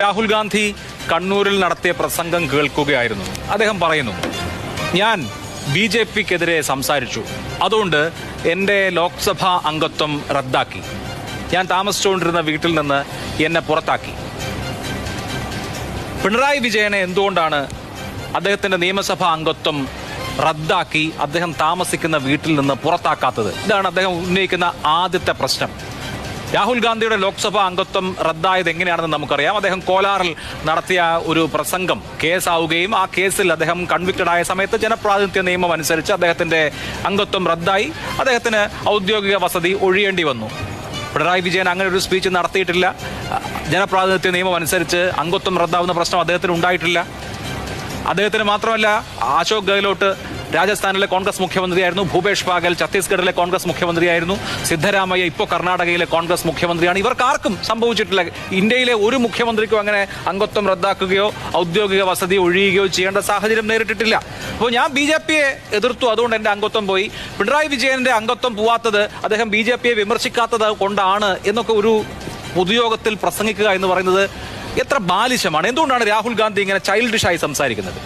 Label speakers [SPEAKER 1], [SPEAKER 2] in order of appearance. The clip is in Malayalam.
[SPEAKER 1] രാഹുൽ ഗാന്ധി കണ്ണൂരിൽ നടത്തിയ പ്രസംഗം കേൾക്കുകയായിരുന്നു. അദ്ദേഹം പറയുന്നു, ഞാൻ BJPക്കെതിരെ സംസാരിച്ചു, അതുകൊണ്ട് എൻ്റെ ലോക്സഭാ അംഗത്വം റദ്ദാക്കി. ഞാൻ താമസിച്ചുകൊണ്ടിരുന്ന വീട്ടിൽ നിന്ന് എന്നെ പുറത്താക്കി. പിണറായി വിജയനെ എന്തുകൊണ്ടാണ് അദ്ദേഹത്തിൻ്റെ നിയമസഭാ അംഗത്വം റദ്ദാക്കി അദ്ദേഹം താമസിക്കുന്ന വീട്ടിൽ നിന്ന് പുറത്താക്കാത്തത്? ഇതാണ് അദ്ദേഹം ഉന്നയിക്കുന്ന ആദ്യത്തെ പ്രശ്നം. രാഹുൽ ഗാന്ധിയുടെ ലോക്സഭാ അംഗത്വം റദ്ദായത് എങ്ങനെയാണെന്ന് നമുക്കറിയാം. അദ്ദേഹം കോലാറിൽ നടത്തിയ ഒരു പ്രസംഗം കേസാവുകയും ആ കേസിൽ അദ്ദേഹം കൺവിക്റ്റഡ് ആയ സമയത്ത് ജനപ്രാതിനിധ്യ നിയമം അനുസരിച്ച് അദ്ദേഹത്തിന്റെ അംഗത്വം റദ്ദായി. അദ്ദേഹത്തിന് ഔദ്യോഗിക വസതി ഒഴിയേണ്ടി വന്നു. പിണറായി വിജയൻ അങ്ങനെ ഒരു സ്പീച്ച് നടത്തിയിട്ടില്ല. ജനപ്രാതിനിധ്യ നിയമം അനുസരിച്ച് അംഗത്വം റദ്ദാവുന്ന പ്രശ്നം അദ്ദേഹത്തിന് ഉണ്ടായിട്ടില്ല. അദ്ദേഹത്തിന് മാത്രമല്ല, അശോക് ഗെഹ്ലോട്ട് രാജസ്ഥാനിലെ കോൺഗ്രസ് മുഖ്യമന്ത്രിയായിരുന്നു, ഭൂപേഷ് ബാഗൽ ഛത്തീസ്ഗഡിലെ കോൺഗ്രസ് മുഖ്യമന്ത്രിയായിരുന്നു, സിദ്ധരാമയ്യ ഇപ്പോൾ കർണാടകയിലെ കോൺഗ്രസ് മുഖ്യമന്ത്രിയാണ്. ഇവർക്കാർക്കും സംഭവിച്ചിട്ടില്ല. ഇന്ത്യയിലെ ഒരു മുഖ്യമന്ത്രിക്കും അങ്ങനെ അംഗത്വം റദ്ദാക്കുകയോ ഔദ്യോഗിക വസതി ഒഴിയുകയോ ചെയ്യേണ്ട സാഹചര്യം നേരിട്ടിട്ടില്ല. അപ്പോൾ ഞാൻ BJPയെ എതിർത്തു, അതുകൊണ്ട് എൻ്റെ അംഗത്വം പോയി. പിണറായി വിജയന്റെ അംഗത്വം പോവാത്തത് അദ്ദേഹം BJPയെ വിമർശിക്കാത്തത് കൊണ്ടാണ് എന്നൊക്കെ ഒരു പൊതുയോഗത്തിൽ പ്രസംഗിക്കുക എന്ന് പറയുന്നത് എത്ര ബാലിശമാണ്. എന്തുകൊണ്ടാണ് രാഹുൽ ഗാന്ധി ഇങ്ങനെ ചൈൽഡിഷായി സംസാരിക്കുന്നത്?